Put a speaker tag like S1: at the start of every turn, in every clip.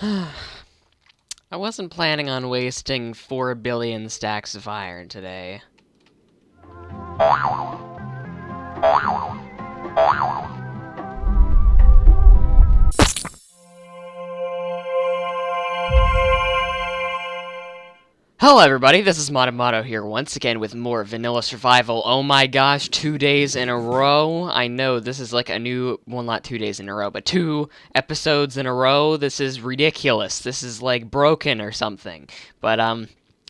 S1: I wasn't planning on wasting 4 billion stacks of iron today. Hello everybody, this is Moto here once again with more Vanilla Survival. Oh my gosh, 2 days in a row. I know this is like a new, well, not 2 days in a row, but 2 episodes in a row. This is ridiculous. This is like broken or something. But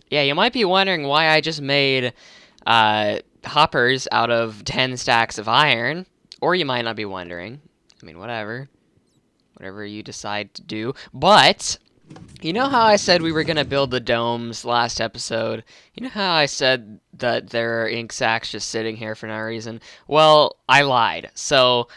S1: yeah, you might be wondering why I just made hoppers out of 10 stacks of iron, or you might not be wondering. I mean, whatever you decide to do. But you know how I said we were going to build the domes last episode? You know how I said that there are ink sacks just sitting here for no reason? Well, I lied. So,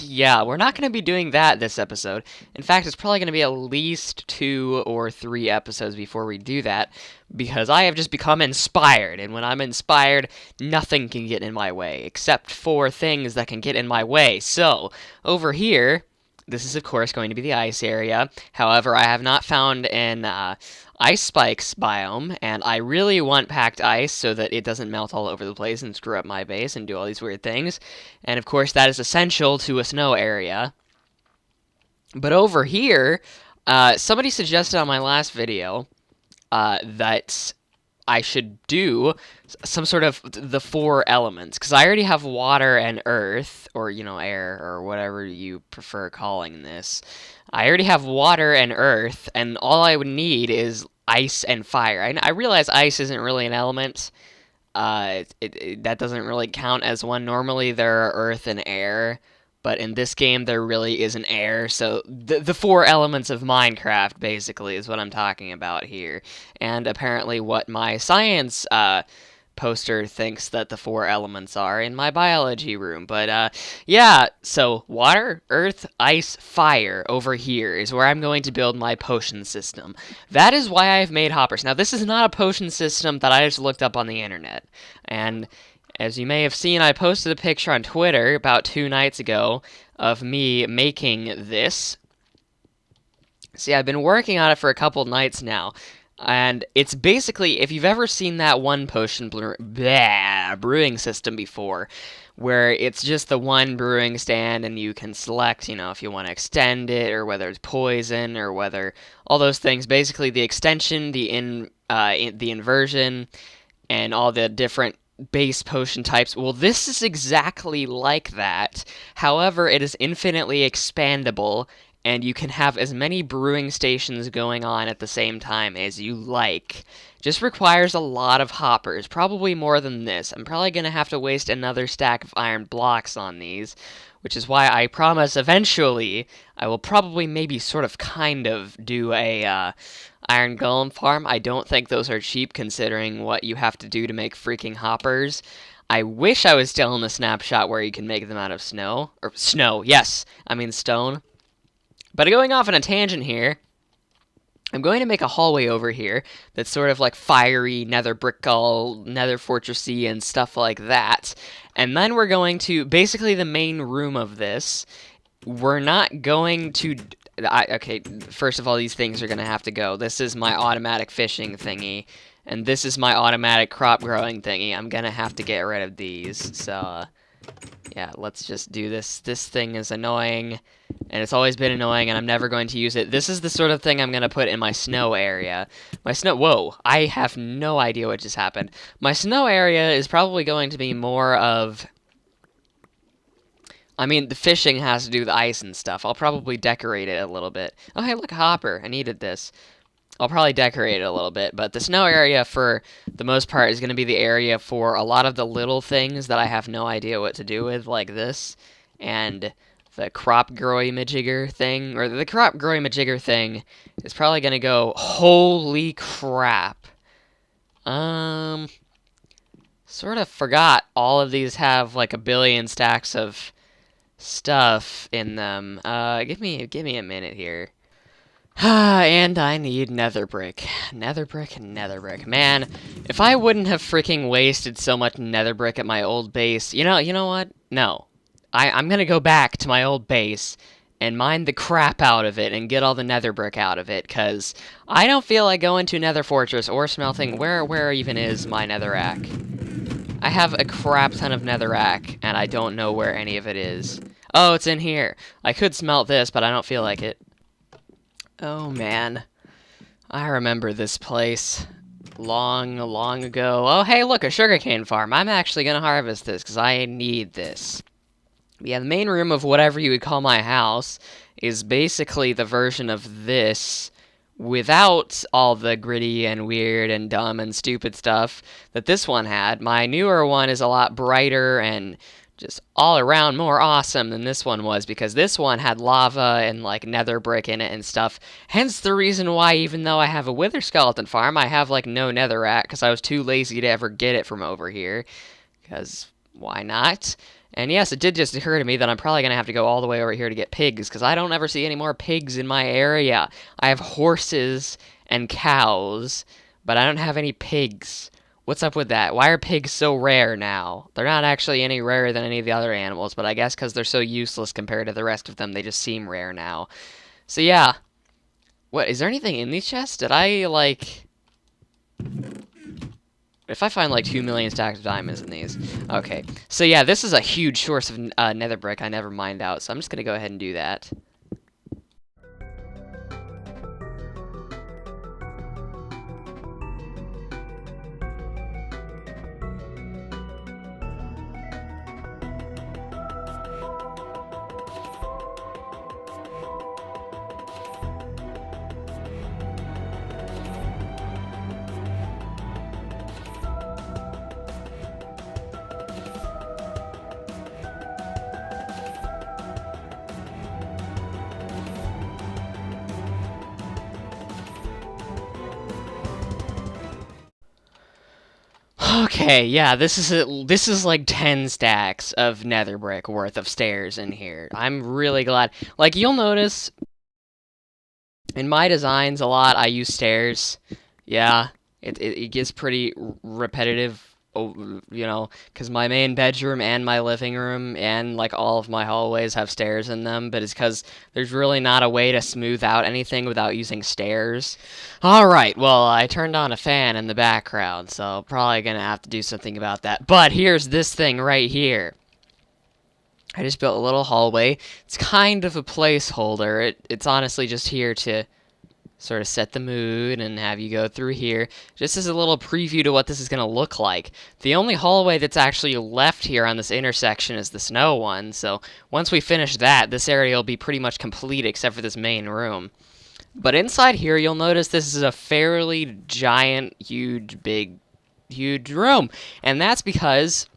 S1: yeah, we're not going to be doing that this episode. In fact, it's probably going to be at least 2 or 3 episodes before we do that, because I have just become inspired, and when I'm inspired, nothing can get in my way, except for things that can get in my way. So, over here, this is, of course, going to be the ice area. However, I have not found an ice spikes biome, and I really want packed ice so that it doesn't melt all over the place and screw up my base and do all these weird things. And, of course, that is essential to a snow area. But over here, somebody suggested on my last video that I should do some sort of the 4 elements, because I already have water and earth, or, you know, air, or whatever you prefer calling this. I already have water and earth, and all I would need is ice and fire. I realize ice isn't really an element. That doesn't really count as one. Normally there are earth and air, but in this game there really isn't air, so the 4 elements of Minecraft, basically, is what I'm talking about here. And apparently what my science poster thinks that the 4 elements are in my biology room. But yeah, so water, earth, ice, fire over here is where I'm going to build my potion system. That is why I've made hoppers. Now, this is not a potion system that I just looked up on the internet. And as you may have seen, I posted a picture on Twitter about 2 nights ago of me making this. See, I've been working on it for a couple nights now, and it's basically, if you've ever seen that one potion brewing system before, where it's just the one brewing stand and you can select, you know, if you want to extend it, or whether it's poison, or whether all those things. Basically, the extension, the inversion, and all the different base potion types. Well, this is exactly like that. However, it is infinitely expandable, and you can have as many brewing stations going on at the same time as you like. Just requires a lot of hoppers, probably more than this. I'm probably going to have to waste another stack of iron blocks on these, which is why I promise eventually I will probably maybe sort of kind of do a iron golem farm. I don't think those are cheap considering what you have to do to make freaking hoppers. I wish I was still in the snapshot where you can make them out of snow. Or snow, yes, I mean stone. But going off on a tangent here, I'm going to make a hallway over here that's sort of like fiery, nether brickle, nether fortressy, and stuff like that. And then we're going to, basically the main room of this, we're not going to, okay, first of all, these things are going to have to go. This is my automatic fishing thingy, and this is my automatic crop growing thingy. I'm going to have to get rid of these, so, yeah, let's just do this. This thing is annoying, and it's always been annoying, and I'm never going to use it. This is the sort of thing I'm going to put in my snow area. My snow... Whoa, I have no idea what just happened. My snow area is probably going to be more of... I mean, the fishing has to do with the ice and stuff. I'll probably decorate it a little bit. Oh, hey, look, a hopper. I needed this. I'll probably decorate it a little bit, but the snow area, for the most part, is going to be the area for a lot of the little things that I have no idea what to do with, like this, and the crop growing-majigger thing, or the crop growing-majigger thing is probably going to go, holy crap. Sort of forgot all of these have, like, a billion stacks of stuff in them. Give me a minute here. And I need nether brick. Nether brick and nether brick. Man, if I wouldn't have freaking wasted so much nether brick at my old base, you know what? No. I'm gonna go back to my old base and mine the crap out of it and get all the nether brick out of it, because I don't feel like going to nether fortress or smelting. Where even is my netherrack? I have a crap ton of netherrack, and I don't know where any of it is. Oh, it's in here. I could smelt this, but I don't feel like it. Oh, man. I remember this place. Long ago. Oh, hey, look, a sugarcane farm. I'm actually going to harvest this, because I need this. Yeah, the main room of whatever you would call my house is basically the version of this without all the gritty and weird and dumb and stupid stuff that this one had. My newer one is a lot brighter and just all around more awesome than this one was, because this one had lava and like nether brick in it and stuff. Hence the reason why, even though I have a wither skeleton farm, I have like no netherrack, because I was too lazy to ever get it from over here. Because why not? And yes, it did just occur to me that I'm probably going to have to go all the way over here to get pigs, because I don't ever see any more pigs in my area. I have horses and cows, but I don't have any pigs. What's up with that? Why are pigs so rare now? They're not actually any rarer than any of the other animals, but I guess because they're so useless compared to the rest of them, they just seem rare now. So yeah. What, is there anything in these chests? Did I, like... If I find like 2 million stacks of diamonds in these. Okay. So yeah, this is a huge source of nether brick I never mined out, so I'm just going to go ahead and do that. Okay, yeah, this is like 10 stacks of nether brick worth of stairs in here. I'm really glad. Like, you'll notice in my designs a lot I use stairs. Yeah, it gets pretty repetitive, you know, because my main bedroom and my living room and like all of my hallways have stairs in them, but it's because there's really not a way to smooth out anything without using stairs. Alright, well, I turned on a fan in the background, so probably gonna have to do something about that. But here's this thing right here. I just built a little hallway. It's kind of a placeholder. It's honestly just here to sort of set the mood and have you go through here, just as a little preview to what this is going to look like. The only hallway that's actually left here on this intersection is the snow one, so once we finish that, this area will be pretty much complete except for this main room. But inside here, you'll notice this is a fairly giant, huge room, and that's because,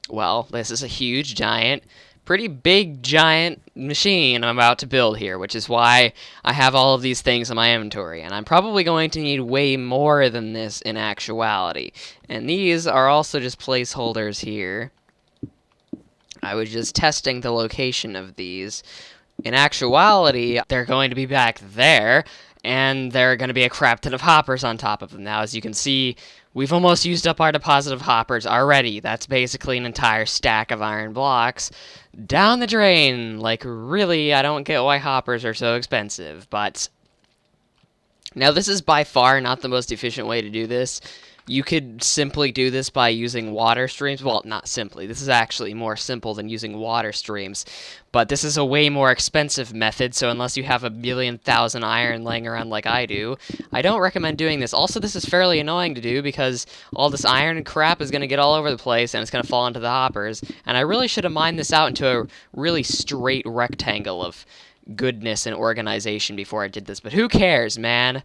S1: well, this is a huge, giant, pretty big giant machine I'm about to build here, which is why I have all of these things in my inventory, and I'm probably going to need way more than this in actuality. And these are also just placeholders here. I was just testing the location of these. In actuality, they're going to be back there, and there are going to be a crap ton of hoppers on top of them. Now, as you can see, we've almost used up our deposit of hoppers already. That's basically an entire stack of iron blocks down the drain. Like, really, I don't get why hoppers are so expensive, but now this is by far not the most efficient way to do this. You could simply do this by using water streams. Well, not simply. This is actually more simple than using water streams. But this is a way more expensive method, so unless you have a million thousand iron laying around like I do, I don't recommend doing this. Also, this is fairly annoying to do because all this iron and crap is going to get all over the place and it's going to fall into the hoppers. And I really should have mined this out into a really straight rectangle of goodness and organization before I did this. But who cares, man?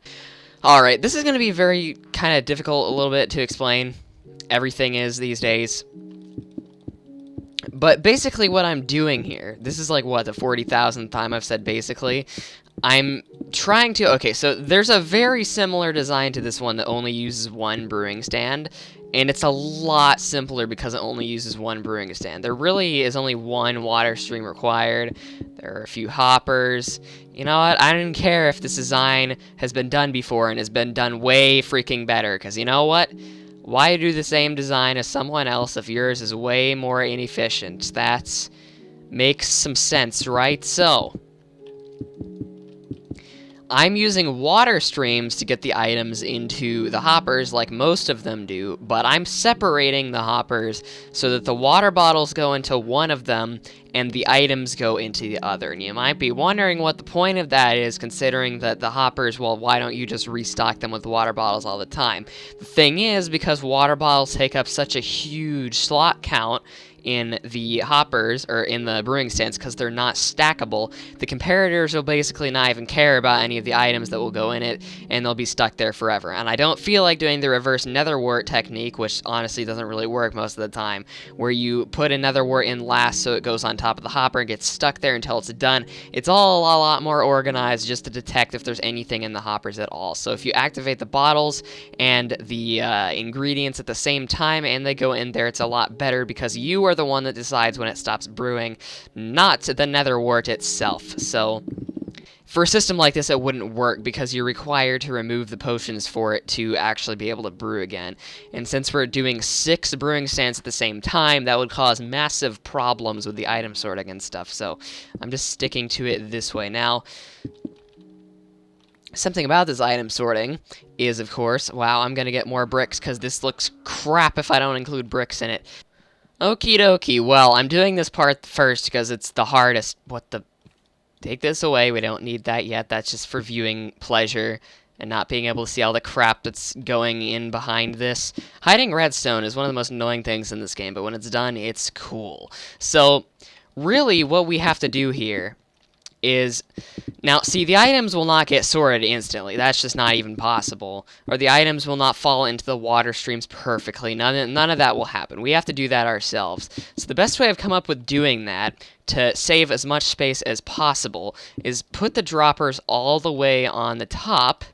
S1: Alright, this is going to be very kind of difficult a little bit to explain. Everything is these days. But basically what I'm doing here, this is like, what, the 40,000th time I've said basically. I'm trying to, okay, so there's a very similar design to this one that only uses one brewing stand. And it's a lot simpler because it only uses one brewing stand. There really is only one water stream required. There are a few hoppers. You know what? I don't care if this design has been done before and has been done way freaking better. Because you know what? Why do the same design as someone else if yours is way more inefficient? That makes some sense, right? So, I'm using water streams to get the items into the hoppers like most of them do, but I'm separating the hoppers so that the water bottles go into one of them and the items go into the other. And you might be wondering what the point of that is, considering that the hoppers, well, why don't you just restock them with water bottles all the time? The thing is, because water bottles take up such a huge slot count in the hoppers, or in the brewing stands, because they're not stackable, the comparators will basically not even care about any of the items that will go in it, and they'll be stuck there forever. And I don't feel like doing the reverse nether wart technique, which honestly doesn't really work most of the time, where you put a nether wart in last so it goes on top of the hopper and gets stuck there until it's done. It's all a lot more organized just to detect if there's anything in the hoppers at all. So if you activate the bottles and the ingredients at the same time and they go in there, it's a lot better, because you are the one that decides when it stops brewing, not the nether wart itself. So for a system like this, it wouldn't work, because you're required to remove the potions for it to actually be able to brew again. And since we're doing 6 brewing stands at the same time, that would cause massive problems with the item sorting and stuff. So I'm just sticking to it this way. Now, something about this item sorting is, of course, wow, I'm going to get more bricks, because this looks crap if I don't include bricks in it. Okie dokie, well, I'm doing this part first because it's the hardest. What the... Take this away, we don't need that yet. That's just for viewing pleasure and not being able to see all the crap that's going in behind this. Hiding redstone is one of the most annoying things in this game, but when it's done, it's cool. So, really, what we have to do here is... Now, see, the items will not get sorted instantly. That's just not even possible. Or the items will not fall into the water streams perfectly. None of that will happen. We have to do that ourselves. So the best way I've come up with doing that, to save as much space as possible, is put the droppers all the way on the top,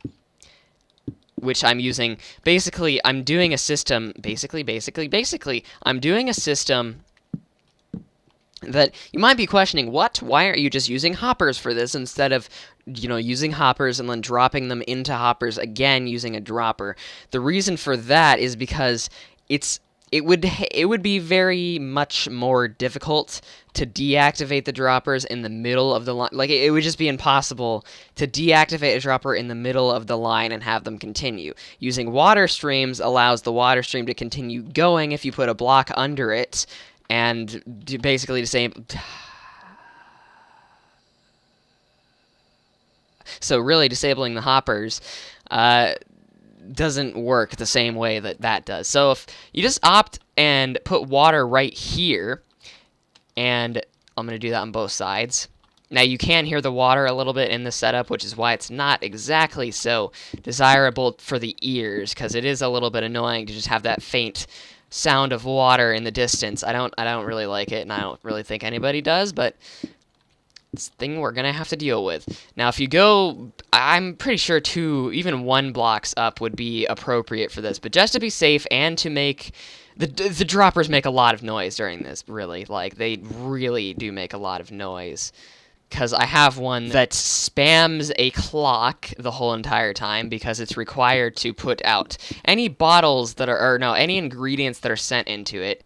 S1: which I'm using... Basically, I'm doing a system... I'm doing a system... that you might be questioning, what? Why aren't you just using hoppers for this instead of, using hoppers and then dropping them into hoppers again using a dropper? The reason for that is because it would be very much more difficult to deactivate the droppers in the middle of the line. Like, it would just be impossible to deactivate a dropper in the middle of the line and have them continue. Using water streams allows the water stream to continue going if you put a block under it, and basically disable... So really, disabling the hoppers doesn't work the same way that does. So if you just opt and put water right here, and I'm going to do that on both sides. Now, you can hear the water a little bit in the setup, which is why it's not exactly so desirable for the ears, because it is a little bit annoying to just have that faint sound of water in the distance. I don't really like it, and I don't really think anybody does, but it's a thing we're gonna have to deal with. Now, if you go, I'm pretty sure 2, even 1 blocks up would be appropriate for this, but just to be safe and to make... The droppers make a lot of noise during this, really. Like, they really do make a lot of noise. Because I have one that spams a clock the whole entire time, because it's required to put out any bottles that are, or no, any ingredients that are sent into it.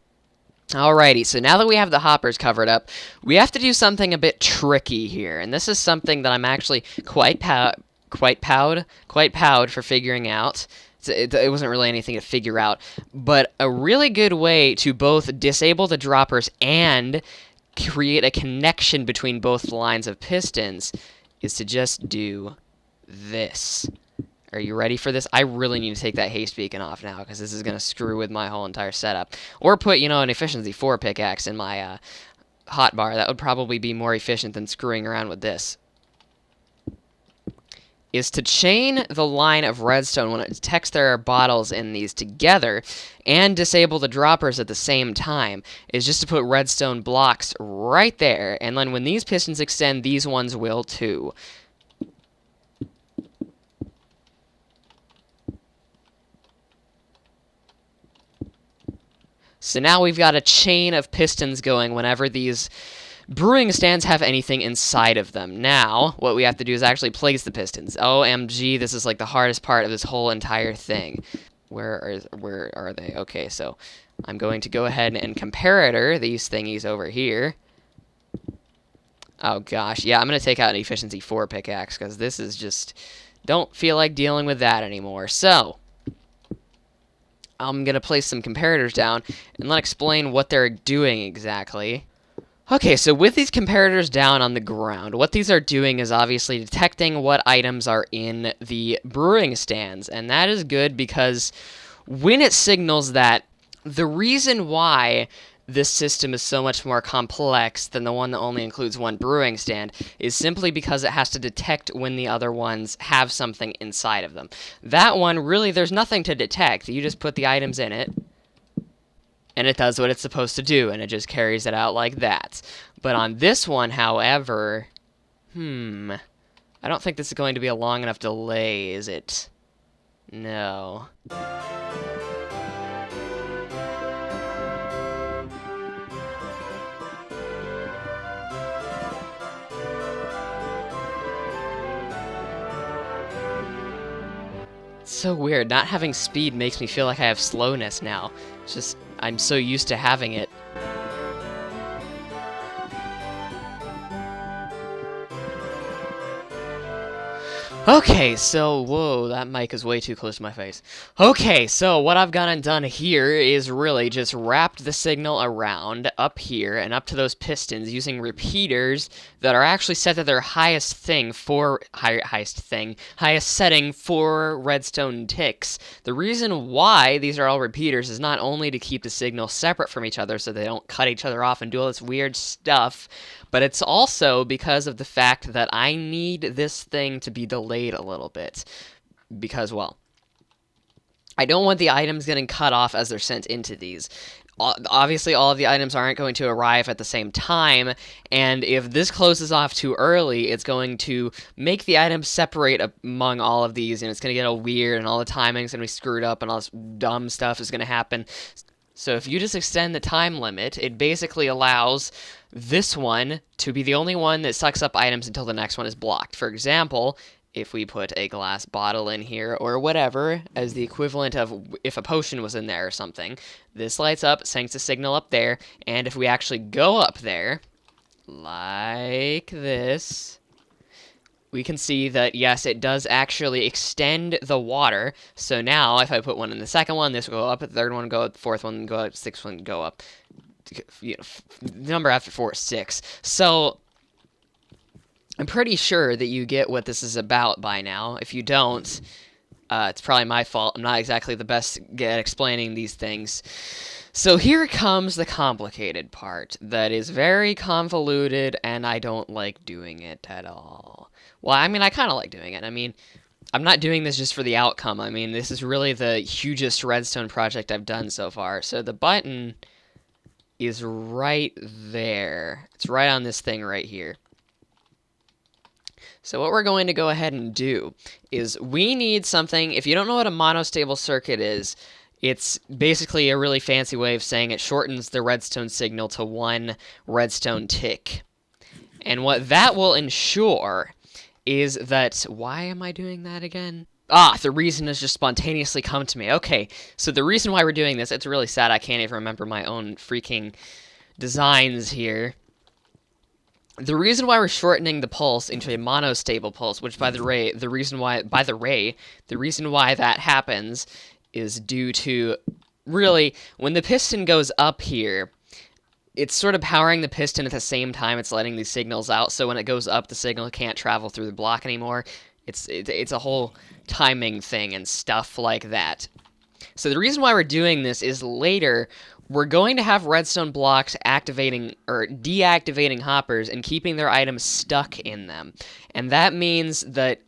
S1: Alrighty, so now that we have the hoppers covered up, we have to do something a bit tricky here, and this is something that I'm actually quite proud for figuring out. It wasn't really anything to figure out, but a really good way to both disable the droppers and create a connection between both lines of pistons is to just do this. Are you ready for this? I really need to take that haste beacon off now, because this is going to screw with my whole entire setup. Or put, an efficiency 4 pickaxe in my hotbar. That would probably be more efficient than screwing around with this. Is to chain the line of redstone when it detects there are bottles in these together, and disable the droppers at the same time, is just to put redstone blocks right there, and then when these pistons extend, these ones will too. So now we've got a chain of pistons going whenever these brewing stands have anything inside of them. Now, what we have to do is actually place the pistons. OMG, this is like the hardest part of this whole entire thing. Where are they? Okay, so I'm going to go ahead and comparator these thingies over here. Oh gosh, yeah, I'm gonna take out an efficiency 4 pickaxe, because this is just... Don't feel like dealing with that anymore. So, I'm gonna place some comparators down, and let explain what they're doing exactly. Okay, so with these comparators down on the ground, what these are doing is obviously detecting what items are in the brewing stands, and that is good because when it signals that, the reason why this system is so much more complex than the one that only includes one brewing stand is simply because it has to detect when the other ones have something inside of them. That one, really, there's nothing to detect. You just put the items in it, and it does what it's supposed to do, and it just carries it out like that. But on this one, however, I don't think this is going to be a long enough delay, is it? No. It's so weird. Not having speed makes me feel like I have slowness now. It's just, I'm so used to having it. Okay, so, whoa, that mic is way too close to my face. Okay, so what I've gone and done here is really just wrapped the signal around up here and up to those pistons using repeaters that are actually set to their highest setting for redstone ticks. The reason why these are all repeaters is not only to keep the signal separate from each other so they don't cut each other off and do all this weird stuff, but it's also because of the fact that I need this thing to be delayed a little bit. Because, well, I don't want the items getting cut off as they're sent into these. Obviously, all of the items aren't going to arrive at the same time, and if this closes off too early, it's going to make the items separate among all of these, and it's going to get all weird, and all the timing's going to be screwed up, and all this dumb stuff is going to happen. So if you just extend the time limit, it basically allows this one to be the only one that sucks up items until the next one is blocked. For example, if we put a glass bottle in here or whatever as the equivalent of if a potion was in there or something, this lights up, sends a signal up there, and if we actually go up there, like this, we can see that, yes, it does actually extend the water. So now, if I put one in the second one, this will go up, the third one will go up, the fourth one will go up, the sixth one will go up. You know, the number after 4 is 6. So, I'm pretty sure that you get what this is about by now. If you don't, it's probably my fault. I'm not exactly the best at explaining these things. So here comes the complicated part that is very convoluted, and I don't like doing it at all. Well, I mean, I kind of like doing it. I mean, I'm not doing this just for the outcome. I mean, this is really the hugest redstone project I've done so far. So the button is right there. It's right on this thing right here. So what we're going to go ahead and do is we need something. If you don't know what a monostable circuit is, it's basically a really fancy way of saying it shortens the redstone signal to 1 redstone tick. And what that will ensure is that... Why am I doing that again? The reason has just spontaneously come to me. Okay, so the reason why we're doing this, it's really sad I can't even remember my own freaking designs here. The reason why we're shortening the pulse into a monostable pulse, which the reason why that happens is due to, really, when the piston goes up here, it's sort of powering the piston at the same time it's letting these signals out, so when it goes up, the signal can't travel through the block anymore. It's a whole timing thing and stuff like that. So the reason why we're doing this is later, we're going to have redstone blocks activating or deactivating hoppers and keeping their items stuck in them. And that means that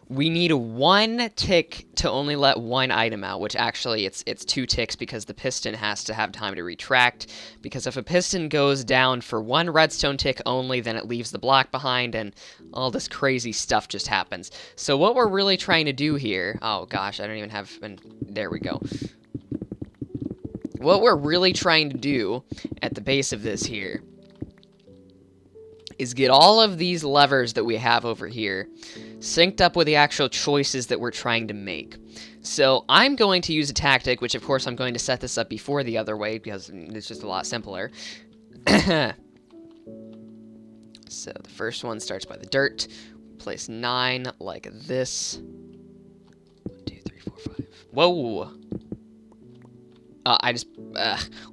S1: we need 1 tick to only let 1 item out, which actually it's 2 ticks because the piston has to have time to retract. Because if a piston goes down for 1 redstone tick only, then it leaves the block behind and all this crazy stuff just happens. So what we're really trying to do here... Oh gosh, I don't even have... There we go. What we're really trying to do at the base of this here is get all of these levers that we have over here synced up with the actual choices that we're trying to make. So I'm going to use a tactic, which of course I'm going to set this up before the other way because it's just a lot simpler. So the first one starts by the dirt. Place 9 like this. 1, 2, 3, 4, 5. Whoa!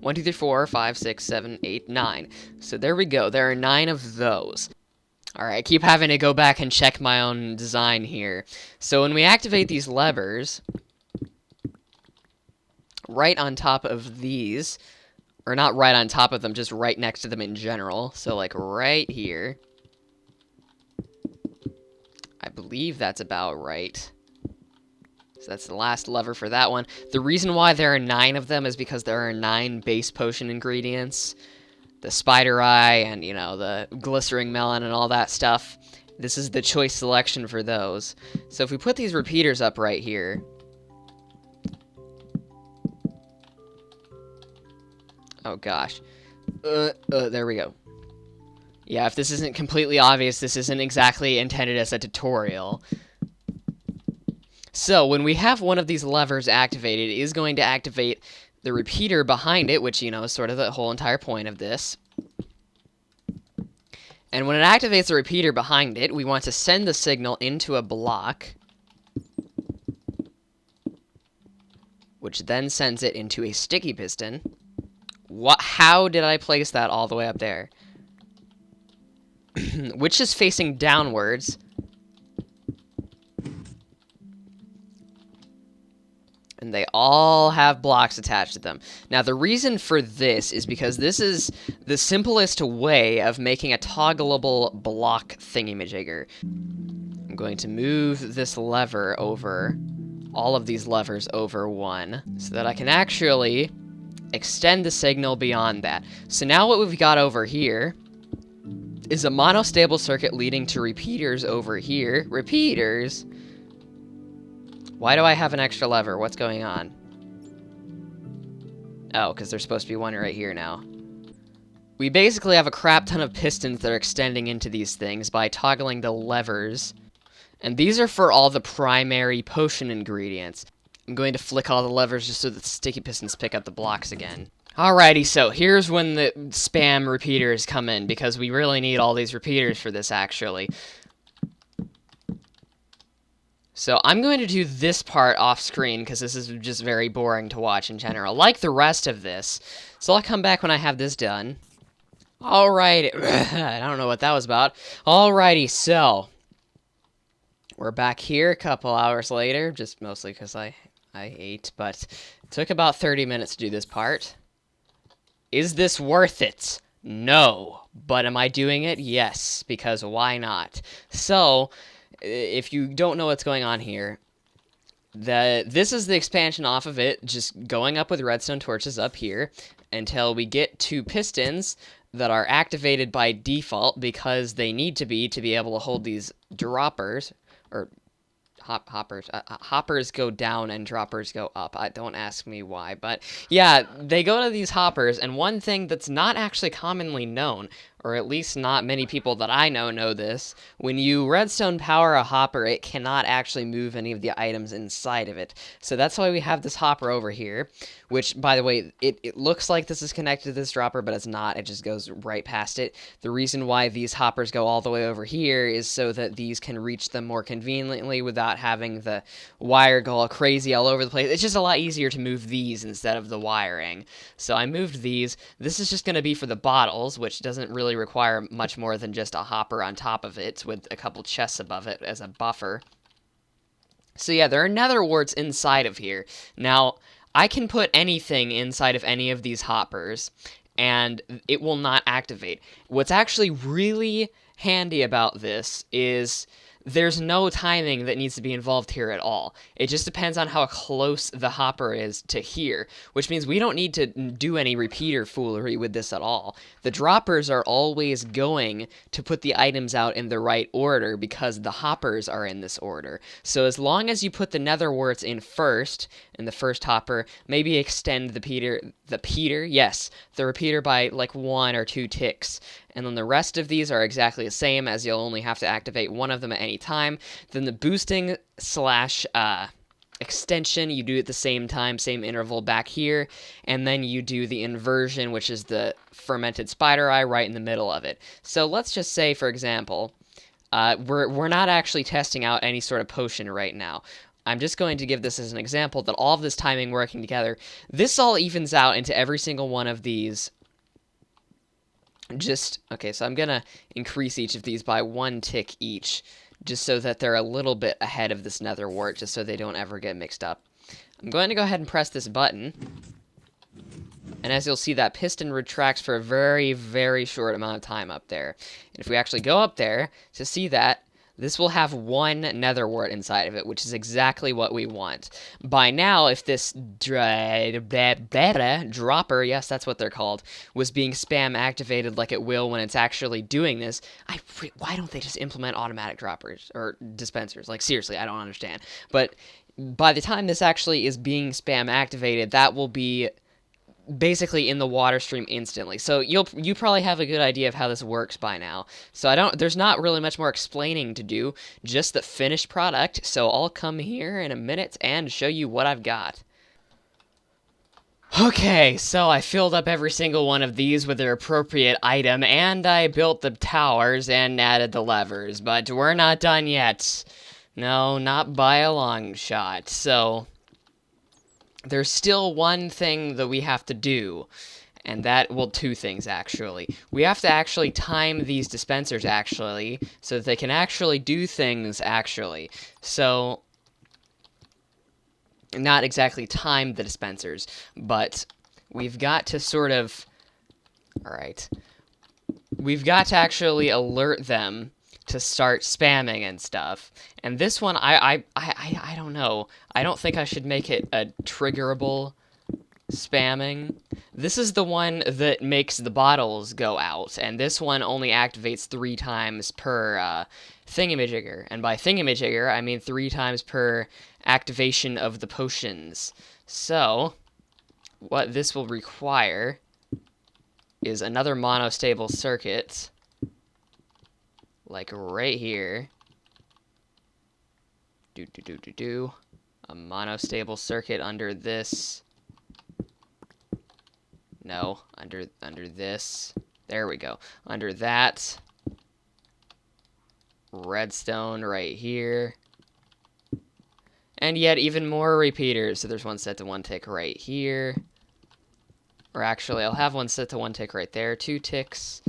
S1: 1, 2, 3, 4, 5, 6, 7, 8, 9. So there we go. There are 9 of those. Alright, I keep having to go back and check my own design here. So when we activate these levers, right on top of these, or not right on top of them, just right next to them in general. So like right here. I believe that's about right. So that's the last lever for that one. The reason why there are 9 of them is because there are 9 base potion ingredients. The spider eye and, you know, the glycerin melon and all that stuff. This is the choice selection for those. So if we put these repeaters up right here. Oh gosh. There we go. Yeah, if this isn't completely obvious, this isn't exactly intended as a tutorial. So when we have one of these levers activated, it is going to activate the repeater behind it, which, you know, is sort of the whole entire point of this. And when it activates the repeater behind it, we want to send the signal into a block, which then sends it into a sticky piston. How did I place that all the way up there? Which is facing downwards. And they all have blocks attached to them. Now, the reason for this is because this is the simplest way of making a toggleable block thingamajigger. I'm going to move this lever over, all of these levers over one, so that I can actually extend the signal beyond that. So now what we've got over here is a monostable circuit leading to repeaters over here. Repeaters? Why do I have an extra lever? What's going on? Oh, because there's supposed to be one right here now. We basically have a crap ton of pistons that are extending into these things by toggling the levers. And these are for all the primary potion ingredients. I'm going to flick all the levers just so that the sticky pistons pick up the blocks again. Alrighty, so here's when the spam repeaters come in, because we really need all these repeaters for this, actually. So I'm going to do this part off screen because this is just very boring to watch in general, like the rest of this. So I'll come back when I have this done. Alright, I don't know what that was about. Alrighty, so we're back here a couple hours later, just mostly because I ate, but it took about 30 minutes to do this part. Is this worth it? No. But am I doing it? Yes, because why not? So if you don't know what's going on here, this is the expansion off of it, just going up with redstone torches up here until we get 2 pistons that are activated by default because they need to be able to hold these droppers, or hoppers. Hoppers go down and droppers go up. Don't ask me why, but yeah, they go to these hoppers, and one thing that's not actually commonly known, or at least not many people that I know this, when you redstone power a hopper, it cannot actually move any of the items inside of it. So that's why we have this hopper over here, which, by the way, it looks like this is connected to this dropper, but it's not. It just goes right past it. The reason why these hoppers go all the way over here is so that these can reach them more conveniently without having the wire go all crazy all over the place. It's just a lot easier to move these instead of the wiring. So I moved these. This is just going to be for the bottles, which doesn't really require much more than just a hopper on top of it with a couple chests above it as a buffer. So yeah, there are nether warts inside of here. Now, I can put anything inside of any of these hoppers, and it will not activate. What's actually really handy about this is there's no timing that needs to be involved here at all. It just depends on how close the hopper is to here, which means we don't need to do any repeater foolery with this at all. The droppers are always going to put the items out in the right order because the hoppers are in this order. So as long as you put the nether warts in first, in the first hopper, maybe extend the repeater by like 1 or 2 ticks. And then the rest of these are exactly the same, as you'll only have to activate one of them at any time. Then the boosting slash extension, you do it at the same time, same interval back here, and then you do the inversion, which is the fermented spider eye right in the middle of it. So let's just say, for example, we're not actually testing out any sort of potion right now. I'm just going to give this as an example that all of this timing working together, this all evens out into every single one of these. Okay, so I'm going to increase each of these by 1 tick each, just so that they're a little bit ahead of this nether wart, just so they don't ever get mixed up. I'm going to go ahead and press this button, and as you'll see, that piston retracts for a very, very short amount of time up there. And if we actually go up there to see that, this will have 1 nether wart inside of it, which is exactly what we want. By now, if this dropper, yes, that's what they're called, was being spam activated like it will when it's actually doing this, why don't they just implement automatic droppers or dispensers? Like, seriously, I don't understand. But by the time this actually is being spam activated, that will be basically in the water stream instantly. So you probably have a good idea of how this works by now. So there's not really much more explaining to do, just the finished product. So I'll come here in a minute and show you what I've got. Okay, so I filled up every single one of these with their appropriate item, and I built the towers and added the levers, but we're not done yet. No, not by a long shot. So there's still one thing that we have to do, and well, 2 things, actually. We have to actually time these dispensers, actually, so that they can actually do things, actually. So, not exactly time the dispensers, but we've got to sort of... Alright. We've got to actually alert them to start spamming and stuff. And this one, I don't know. I don't think I should make it a triggerable spamming. This is the one that makes the bottles go out, and this one only activates 3 times per thingamajigger. And by thingamajigger, I mean 3 times per activation of the potions. So, what this will require is another monostable circuit, like right here. A monostable circuit under this. No, under this. There we go. Under that. Redstone right here. And yet even more repeaters. So there's one set to 1 tick right here. Or actually, I'll have one set to 1 tick right there. 2 ticks.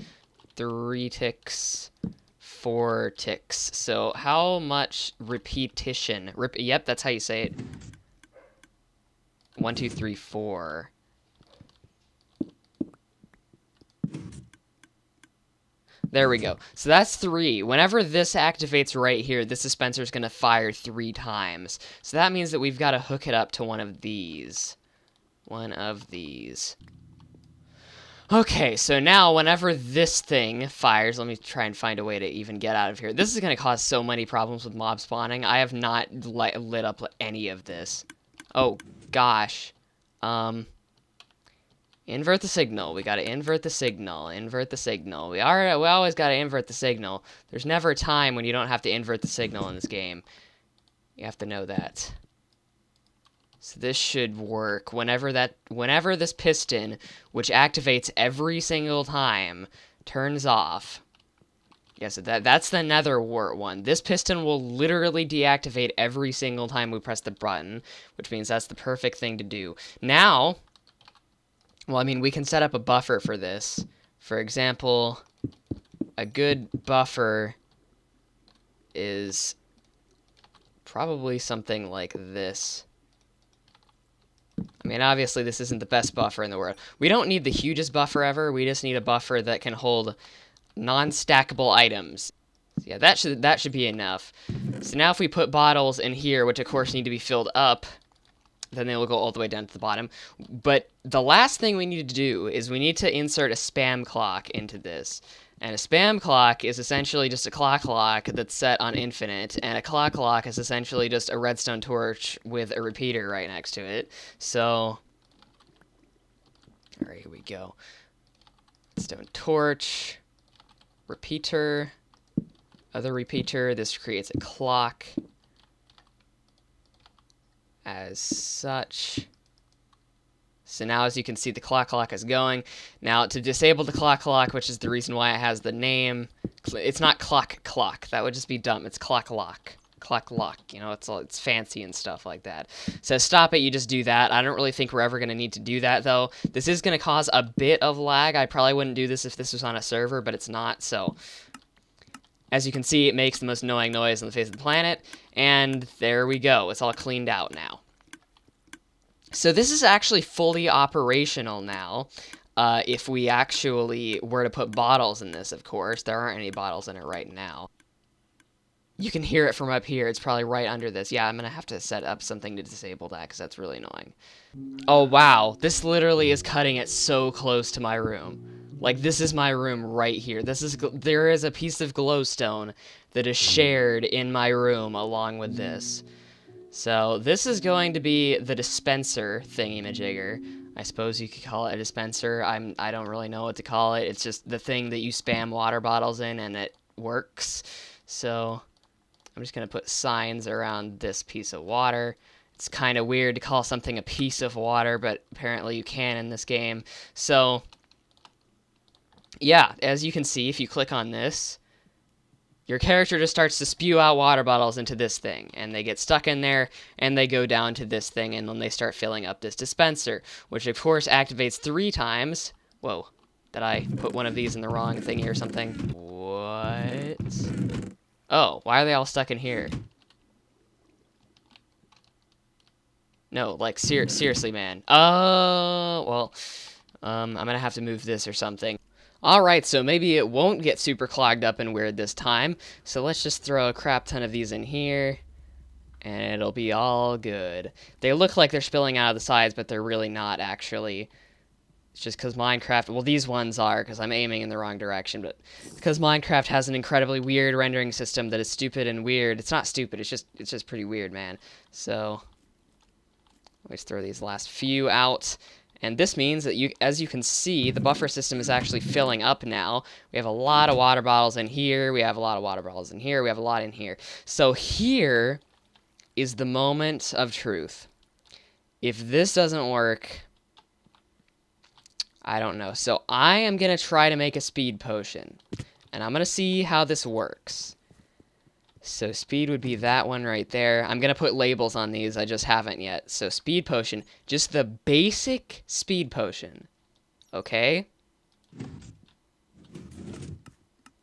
S1: 3 ticks. 4 ticks. So how much repetition? Yep, that's how you say it. 1, 2, 3, 4. There we go. So that's 3. Whenever this activates right here, this dispenser is going to fire 3 times. So that means that we've got to hook it up to one of these. One of these. Okay, so now whenever this thing fires, let me try and find a way to even get out of here. This is going to cause so many problems with mob spawning. I have not lit up any of this. Oh, gosh. Invert the signal. We gotta invert the signal. Invert the signal. We always gotta invert the signal. There's never a time when you don't have to invert the signal in this game. You have to know that. So this should work whenever this piston, which activates every single time, turns off. Yeah, so that's the nether wart one. This piston will literally deactivate every single time we press the button, which means that's the perfect thing to do. Now, well, I mean, we can set up a buffer for this. For example, a good buffer is probably something like this. I mean, obviously, this isn't the best buffer in the world. We don't need the hugest buffer ever. We just need a buffer that can hold non-stackable items. So yeah, that should be enough. So now if we put bottles in here, which of course need to be filled up, then they will go all the way down to the bottom. But the last thing we need to do is we need to insert a spam clock into this. And a spam clock is essentially just a clock that's set on infinite, and a clock is essentially just a redstone torch with a repeater right next to it. So, alright, here we go. Redstone torch, repeater, other repeater. This creates a clock. as such. So now, as you can see, the clock is going. Now, to disable the clock, which is the reason why it has the name, it's not clock. That would just be dumb. It's clock lock. You know, it's fancy and stuff like that. So stop it, you just do that. I don't really think we're ever going to need to do that, though. This is going to cause a bit of lag. I probably wouldn't do this if this was on a server, but it's not, so... As you can see, it makes the most annoying noise on the face of the planet, and there we go. It's all cleaned out now. So this is actually fully operational now. If we actually were to put bottles in this, of course. There aren't any bottles in it right now. You can hear it from up here. It's probably right under this. Yeah, I'm going to have to set up something to disable that because that's really annoying. Oh, wow. This literally is cutting it so close to my room. Like, this is my room right here. There is a piece of glowstone that is shared in my room along with this. So this is going to be the dispenser thingy-majigger. I suppose you could call it a dispenser. I don't really know what to call it. It's just the thing that you spam water bottles in and it works. So I'm just going to put signs around this piece of water. It's kind of weird to call something a piece of water, but apparently you can in this game. So, yeah, as you can see, if you click on this, your character just starts to spew out water bottles into this thing, and they get stuck in there, and they go down to this thing, and then they start filling up this dispenser, which of course activates 3 times. Whoa, did I put one of these in the wrong thingy or something? What? Oh, why are they all stuck in here? No, like, seriously, man. Oh, well, I'm gonna have to move this or something. Alright, so maybe it won't get super clogged up and weird this time, so let's just throw a crap ton of these in here, and it'll be all good. They look like they're spilling out of the sides, but they're really not, actually. It's just because Minecraft, well, these ones are, because I'm aiming in the wrong direction, but because Minecraft has an incredibly weird rendering system that is stupid and weird. It's not stupid, it's just pretty weird, man. So, let's throw these last few out. And this means that, as you can see, the buffer system is actually filling up now. We have a lot of water bottles in here. We have a lot of water bottles in here. We have a lot in here. So here is the moment of truth. If this doesn't work, I don't know. So I am going to try to make a speed potion. And I'm going to see how this works. So speed would be that one right there. I'm going to put labels on these. I just haven't yet. So speed potion. Just the basic speed potion. Okay?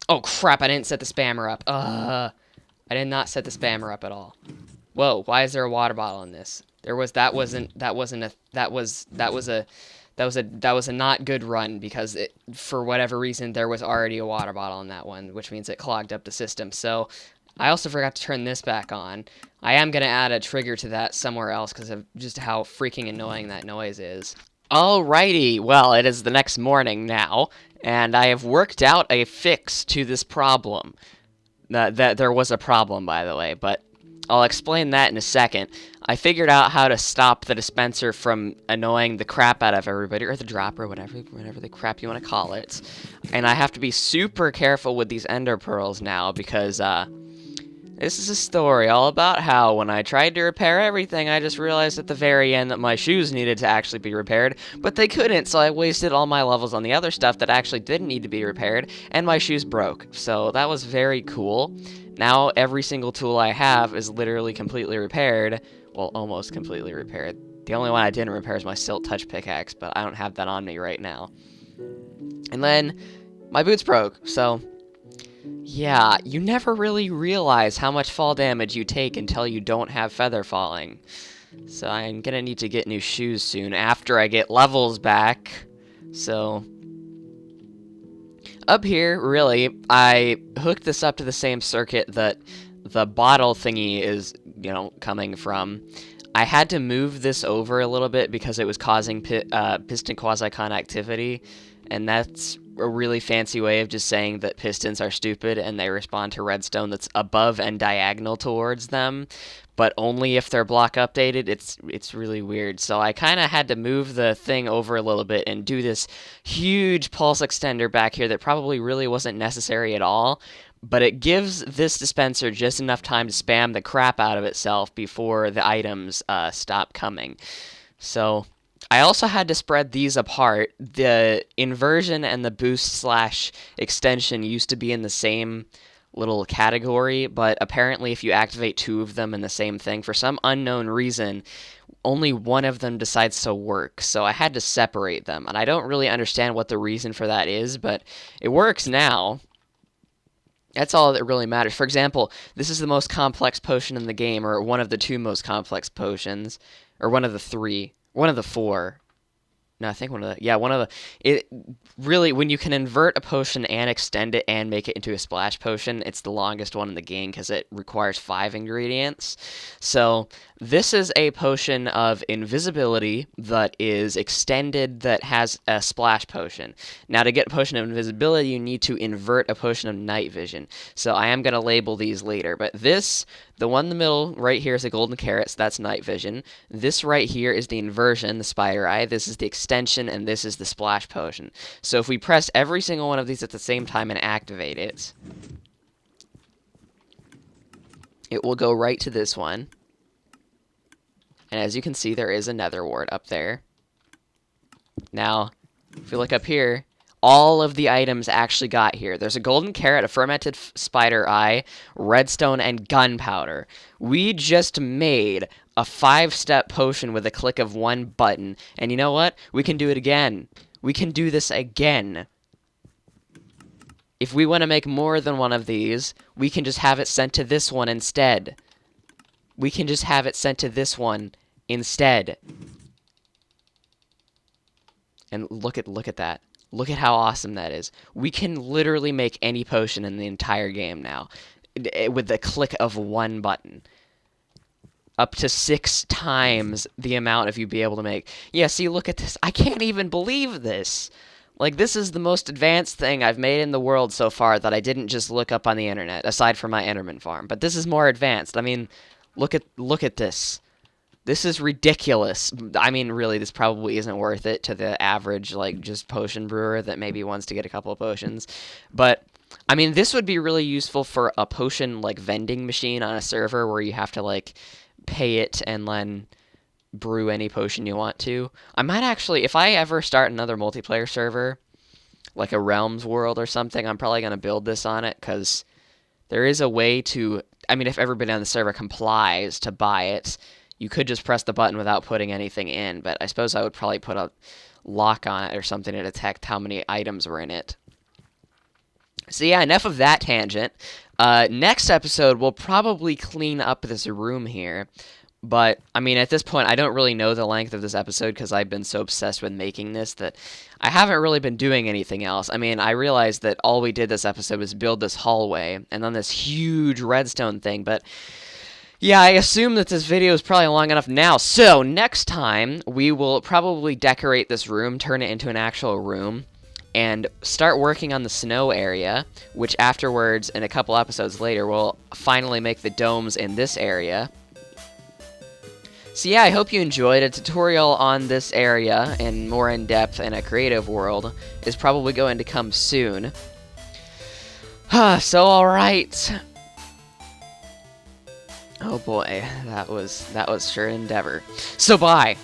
S1: Oh, crap. I didn't set the spammer up. I did not set the spammer up at all. Whoa. Why is there a water bottle in this? That was a not good run because for whatever reason, there was already a water bottle in that one, which means it clogged up the system. So I also forgot to turn this back on. I am going to add a trigger to that somewhere else because of just how freaking annoying that noise is. Alrighty, well, it is the next morning now, and I have worked out a fix to this problem. That there was a problem, by the way, but I'll explain that in a second. I figured out how to stop the dispenser from annoying the crap out of everybody, or the dropper, whatever the crap you want to call it. And I have to be super careful with these ender pearls now because, this is a story all about how when I tried to repair everything, I just realized at the very end that my shoes needed to actually be repaired, but they couldn't, so I wasted all my levels on the other stuff that actually didn't need to be repaired, and my shoes broke. So that was very cool. Now every single tool I have is literally completely repaired. Well, almost completely repaired. The only one I didn't repair is my Silt Touch pickaxe, but I don't have that on me right now. And then my boots broke, so yeah, you never really realize how much fall damage you take until you don't have feather falling. So I'm gonna need to get new shoes soon after I get levels back. So up here, really, I hooked this up to the same circuit that the bottle thingy is, coming from. I had to move this over a little bit because it was causing piston quasi-conductivity, and that's a really fancy way of just saying that pistons are stupid and they respond to redstone that's above and diagonal towards them, but only if they're block updated. It's really weird. So I kind of had to move the thing over a little bit and do this huge pulse extender back here that probably really wasn't necessary at all, but it gives this dispenser just enough time to spam the crap out of itself before the items stop coming. So I also had to spread these apart. The inversion and the boost slash extension used to be in the same little category, but apparently if you activate two of them in the same thing, for some unknown reason, only one of them decides to work. So I had to separate them, and I don't really understand what the reason for that is, but it works now. That's all that really matters. For example, this is the most complex potion in the game, or one of the two most complex potions, or one of the three, one of the four. No, I think one of the, yeah, one of the, it really, when you can invert a potion and extend it and make it into a splash potion, it's the longest one in the game because it requires 5 ingredients. So this is a potion of invisibility that is extended that has a splash potion. Now to get a potion of invisibility, you need to invert a potion of night vision. So I am going to label these later, but this, the one in the middle right here is a golden carrot, so that's night vision. This right here is the inversion, the spider eye. This is the extension, and this is the splash potion. So if we press every single one of these at the same time and activate it, it will go right to this one. And as you can see, there is a nether wart up there. Now, if we look up here, all of the items actually got here. There's a golden carrot, a fermented spider eye, redstone, and gunpowder. We just made a 5-step potion with a click of one button. And you know what? We can do it again. We can do this again. If we want to make more than one of these, we can just have it sent to this one instead. We can just have it sent to this one instead. And look at that. Look at how awesome that is. We can literally make any potion in the entire game now with the click of one button. Up to 6 times the amount of you be able to make. Yeah, see, look at this. I can't even believe this. Like, this is the most advanced thing I've made in the world so far that I didn't just look up on the internet, aside from my Enderman farm. But this is more advanced. I mean, look at this. This is ridiculous. I mean, really, this probably isn't worth it to the average, like, just potion brewer that maybe wants to get a couple of potions. But, I mean, this would be really useful for a potion, like, vending machine on a server where you have to, like, pay it and then brew any potion you want to. I might actually, if I ever start another multiplayer server, like a Realms world or something, I'm probably going to build this on it, because there is a way to, I mean, if everybody on the server complies to buy it, you could just press the button without putting anything in, but I suppose I would probably put a lock on it or something to detect how many items were in it. So yeah, enough of that tangent. Next episode, we'll probably clean up this room here. But, I mean, at this point, I don't really know the length of this episode because I've been so obsessed with making this that I haven't really been doing anything else. I mean, I realized that all we did this episode was build this hallway and then this huge redstone thing, but yeah, I assume that this video is probably long enough now. So, next time, we will probably decorate this room, turn it into an actual room, and start working on the snow area, which afterwards, in a couple episodes later, we'll finally make the domes in this area. So yeah, I hope you enjoyed. A tutorial on this area and more in depth in a creative world is probably going to come soon. So alright. Oh boy, that was sure an endeavor. So bye.